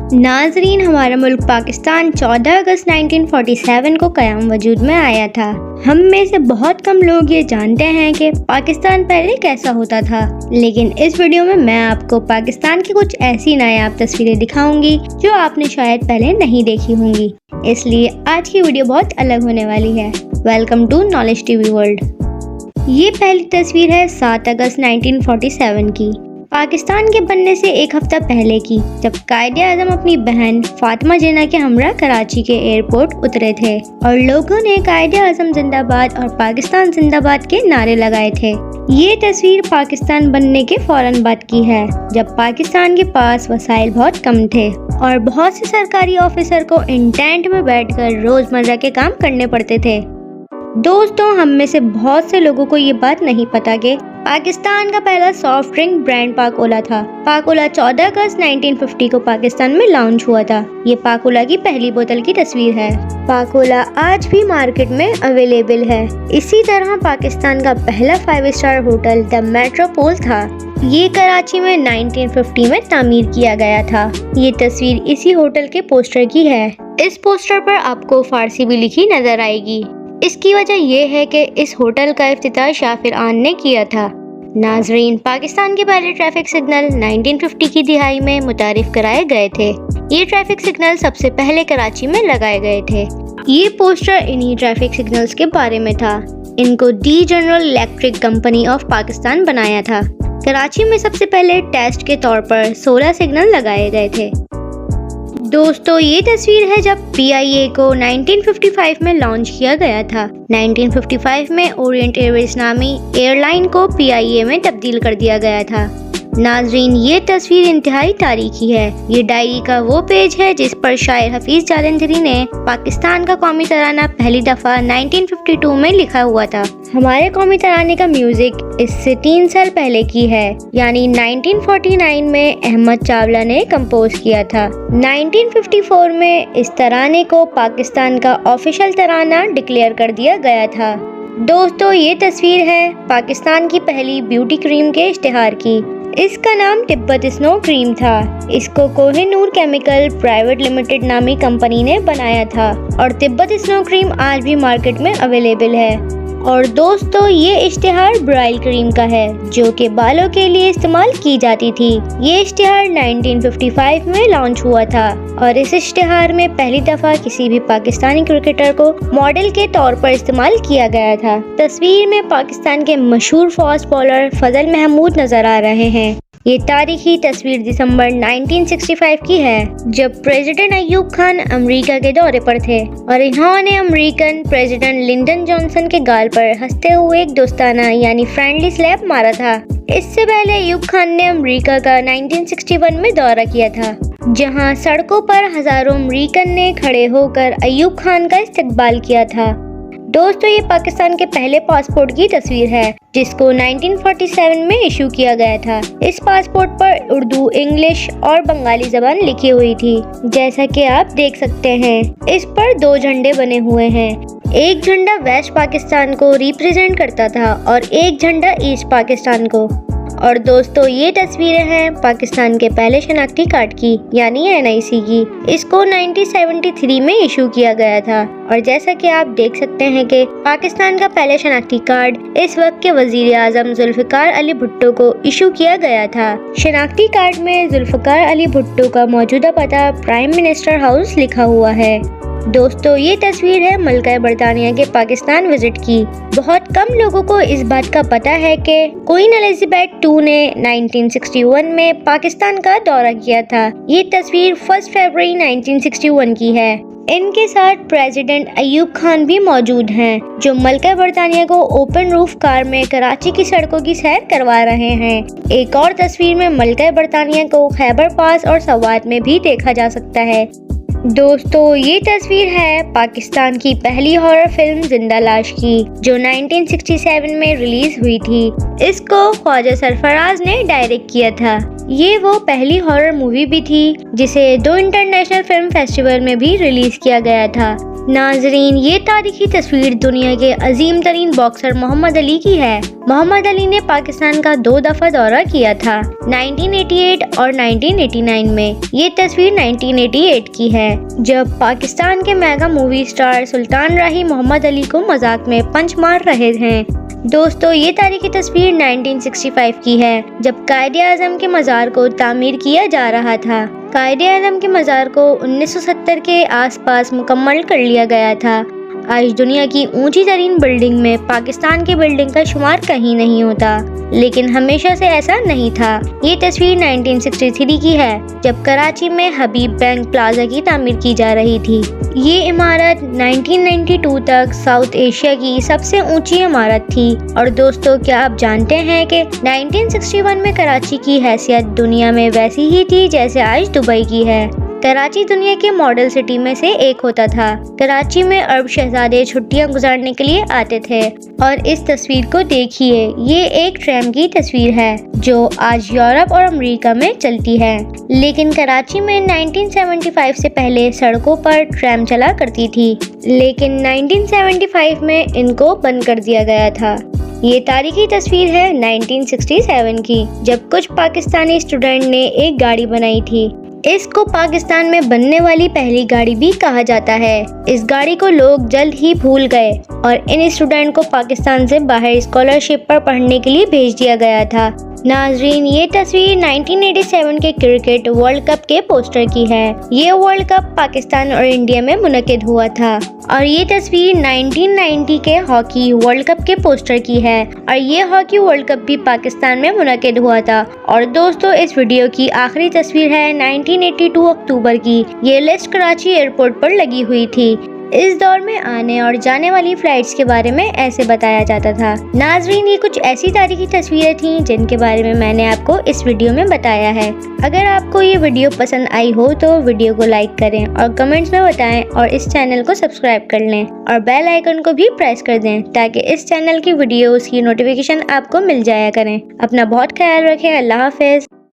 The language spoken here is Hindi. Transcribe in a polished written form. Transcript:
नाजरीन, हमारा मुल्क पाकिस्तान 14 अगस्त 1947 को क़याम वजूद में आया था। हम में से बहुत कम लोग ये जानते हैं कि पाकिस्तान पहले कैसा होता था, लेकिन इस वीडियो में मैं आपको पाकिस्तान की कुछ ऐसी नायाब तस्वीरें दिखाऊंगी जो आपने शायद पहले नहीं देखी होंगी। इसलिए आज की वीडियो बहुत अलग होने वाली है। Welcome to knowledge TV world. ये पहली तस्वीर है 7 अगस्त 1947 की, पाकिस्तान के बनने से एक हफ्ता पहले की, जब कायद-ए-आज़म अपनी बहन फातिमा जिन्ना के हमरा कराची के एयरपोर्ट उतरे थे और लोगों ने कायद-ए-आज़म जिंदाबाद और पाकिस्तान जिंदाबाद के नारे लगाए थे। ये तस्वीर पाकिस्तान बनने के फौरन बाद की है, जब पाकिस्तान के पास वसाइल बहुत कम थे और बहुत से सरकारी ऑफिसर को इन टेंट में बैठकर रोजमर्रा के काम करने पड़ते थे। दोस्तों, हम में से बहुत से लोगों को ये बात नहीं पता कि पाकिस्तान का पहला सॉफ्ट ड्रिंक ब्रांड पाकोला था। पाकोला 14 अगस्त 1950 को पाकिस्तान में लॉन्च हुआ था। ये पाकोला की पहली बोतल की तस्वीर है। पाकोला आज भी मार्केट में अवेलेबल है। इसी तरह पाकिस्तान का पहला 5 स्टार होटल द मेट्रोपोल था। ये कराची में 1950 में तामीर किया गया था। ये तस्वीर इसी होटल के पोस्टर की है। इस पोस्टर पर आपको फारसी भी लिखी नजर आएगी। इसकी वजह यह है कि इस होटल का इफ्तिताह शाफिर आन ने किया था। नाजरीन, पाकिस्तान के पहले ट्रैफिक सिग्नल 1950 की दिहाई में मुतारिफ कराए गए थे। ये ट्रैफिक सिग्नल सबसे पहले कराची में लगाए गए थे। ये पोस्टर इन्हीं ट्रैफिक सिग्नल्स के बारे में था। इनको the General Electric Company of Pakistan बनाया था। कराची में सबसे पहले टेस्ट के तौर पर 16 सिग्नल लगाए गए थे। दोस्तों, ये तस्वीर है जब PIA को 1955 में लॉन्च किया गया था। 1955 में ओरिएंट एयरवेज नामी एयरलाइन को PIA में तब्दील कर दिया गया था। नाजरीन, ये तस्वीर इंतहाई तारीखी है। ये डायरी का वो पेज है जिस पर शायर हफीज जालंधरी ने पाकिस्तान का कौमी तराना पहली दफा 1952 में लिखा हुआ था। हमारे कौमी तराने का म्यूजिक इससे 3 साल पहले की है, यानी 1949 में अहमद चावला ने कंपोज किया था। 1954 में इस तराने को पाकिस्तान का ऑफिशियल तराना डिक्लेयर कर दिया गया था। दोस्तों, ये तस्वीर है पाकिस्तान की पहली ब्यूटी क्रीम के इश्तिहार की। इसका नाम तिब्बत स्नो क्रीम था। इसको कोहिनूर केमिकल प्राइवेट लिमिटेड नामी कंपनी ने बनाया था और तिब्बत स्नो क्रीम आज भी मार्केट में अवेलेबल है। और दोस्तों, ये इश्तिहार ब्राइल क्रीम का है, जो कि बालों के लिए इस्तेमाल की जाती थी। ये इश्तिहार 1955 में लॉन्च हुआ था और इस इश्तिहार में पहली दफा किसी भी पाकिस्तानी क्रिकेटर को मॉडल के तौर पर इस्तेमाल किया गया था। तस्वीर में पाकिस्तान के मशहूर फास्ट बॉलर फजल महमूद नजर आ रहे हैं। ये तारीखी तस्वीर दिसंबर 1965 की है, जब प्रेसिडेंट अयूब खान अमेरिका के दौरे पर थे और इन्होंने अमेरिकन प्रेसिडेंट लिंडन जॉनसन के गाल पर हंसते हुए एक दोस्ताना यानी फ्रेंडली स्लैप मारा था। इससे पहले अयूब खान ने अमेरिका का 1961 में दौरा किया था, जहां सड़कों पर हजारों अमेरिकन ने खड़े होकर अयूब खान का इस्तकबाल किया था। दोस्तों, ये पाकिस्तान के पहले पासपोर्ट की तस्वीर है, जिसको 1947 में इशू किया गया था। इस पासपोर्ट पर उर्दू, इंग्लिश और बंगाली जबान लिखी हुई थी। जैसा कि आप देख सकते हैं, इस पर 2 झंडे बने हुए हैं। एक झंडा वेस्ट पाकिस्तान को रिप्रेजेंट करता था और एक झंडा ईस्ट पाकिस्तान को। और दोस्तों, ये तस्वीरें हैं पाकिस्तान के पहले शनाख्ती कार्ड की, यानी NIC की। इसको 1973 में इशू किया गया था और जैसा कि आप देख सकते हैं कि पाकिस्तान का पहला शनाख्ती कार्ड इस वक्त के वजीर आजम जुल्फिकार अली भुट्टो को इशू किया गया था। शनाख्ती कार्ड में जुल्फिकार अली भुट्टो का मौजूदा पता प्राइम मिनिस्टर हाउस लिखा हुआ है। दोस्तों, ये तस्वीर है मलका बरतानिया के पाकिस्तान विजिट की। बहुत कम लोगों को इस बात का पता है कि क्वीन एलिजाबेथ II ने 1961 में पाकिस्तान का दौरा किया था। ये तस्वीर 1 फरवरी 1961 की है। इनके साथ प्रेसिडेंट अयूब खान भी मौजूद हैं, जो मलका बरतानिया को ओपन रूफ कार में कराची की सड़कों की सैर करवा रहे हैं। एक और तस्वीर में मलका बरतानिया को खैबर पास और सवात में भी देखा जा सकता है। दोस्तों, ये तस्वीर है पाकिस्तान की पहली हॉरर फिल्म जिंदा लाश की, जो 1967 में रिलीज हुई थी। इसको ख्वाजा सरफराज ने डायरेक्ट किया था। ये वो पहली हॉरर मूवी भी थी जिसे 2 इंटरनेशनल फिल्म फेस्टिवल में भी रिलीज किया गया था। नाजरीन, ये तारीखी तस्वीर दुनिया के अजीम तरीन बॉक्सर मोहम्मद अली की है। मोहम्मद अली ने पाकिस्तान का 2 दफा दौरा किया था, 1988 और 1989 में। ये तस्वीर 1988 की है, जब पाकिस्तान के मेगा मूवी स्टार सुल्तान राही मोहम्मद अली को मजाक में पंच मार रहे हैं। दोस्तों, ये तारीखी तस्वीर 1965 की है, जब कायदे आजम के मज़ार को तामीर किया जा रहा था। कायदे आजम के मज़ार को 1970 के आसपास मुकम्मल कर लिया गया था। आज दुनिया की ऊंची तरीन बिल्डिंग में पाकिस्तान की बिल्डिंग का शुमार कहीं नहीं होता, लेकिन हमेशा से ऐसा नहीं था। ये तस्वीर 1963 की है, जब कराची में हबीब बैंक प्लाजा की तामीर की जा रही थी। ये इमारत 1992 तक साउथ एशिया की सबसे ऊंची इमारत थी। और दोस्तों, क्या आप जानते हैं कि 1961 में कराची की हैसियत दुनिया में वैसी ही थी जैसे आज दुबई की है। कराची दुनिया के मॉडल सिटी में से एक होता था। कराची में अरब शहजादे छुट्टियां गुजारने के लिए आते थे। और इस तस्वीर को देखिए, ये एक ट्रैम की तस्वीर है जो आज यूरोप और अमेरिका में चलती है। लेकिन कराची में 1975 से पहले सड़कों पर ट्रैम चला करती थी, लेकिन 1975 में इनको बंद कर दिया गया था। ये तारीखी तस्वीर है 1967 की, जब कुछ पाकिस्तानी स्टूडेंट ने एक गाड़ी बनाई थी। इसको पाकिस्तान में बनने वाली पहली गाड़ी भी कहा जाता है। इस गाड़ी को लोग जल्द ही भूल गए और इन स्टूडेंट को पाकिस्तान से बाहर स्कॉलरशिप पर पढ़ने के लिए भेज दिया गया था। नाजरीन, ये तस्वीर 1987 के क्रिकेट वर्ल्ड कप के पोस्टर की है। ये वर्ल्ड कप पाकिस्तान और इंडिया में मुनक्किद हुआ था। और ये तस्वीर 1990 के हॉकी वर्ल्ड कप के पोस्टर की है, और ये हॉकी वर्ल्ड कप भी पाकिस्तान में मुनक्किद हुआ था। और दोस्तों, इस वीडियो की आखिरी तस्वीर है 1982 अक्टूबर की। ये लिस्ट कराची एयरपोर्ट पर लगी हुई थी। इस दौर में आने और जाने वाली फ्लाइट्स के बारे में ऐसे बताया जाता था। नाजरीन, ये कुछ ऐसी तारीखी तस्वीरें थीं जिनके बारे में मैंने आपको इस वीडियो में बताया है। अगर आपको ये वीडियो पसंद आई हो तो वीडियो को लाइक करें और कमेंट्स में बताएं, और इस चैनल को सब्सक्राइब कर लें और बेल आइकन को भी प्रेस कर दें, ताकि इस चैनल की वीडियोस की नोटिफिकेशन आपको मिल जाया करें। अपना बहुत ख्याल रखें। अल्लाह हाफिज।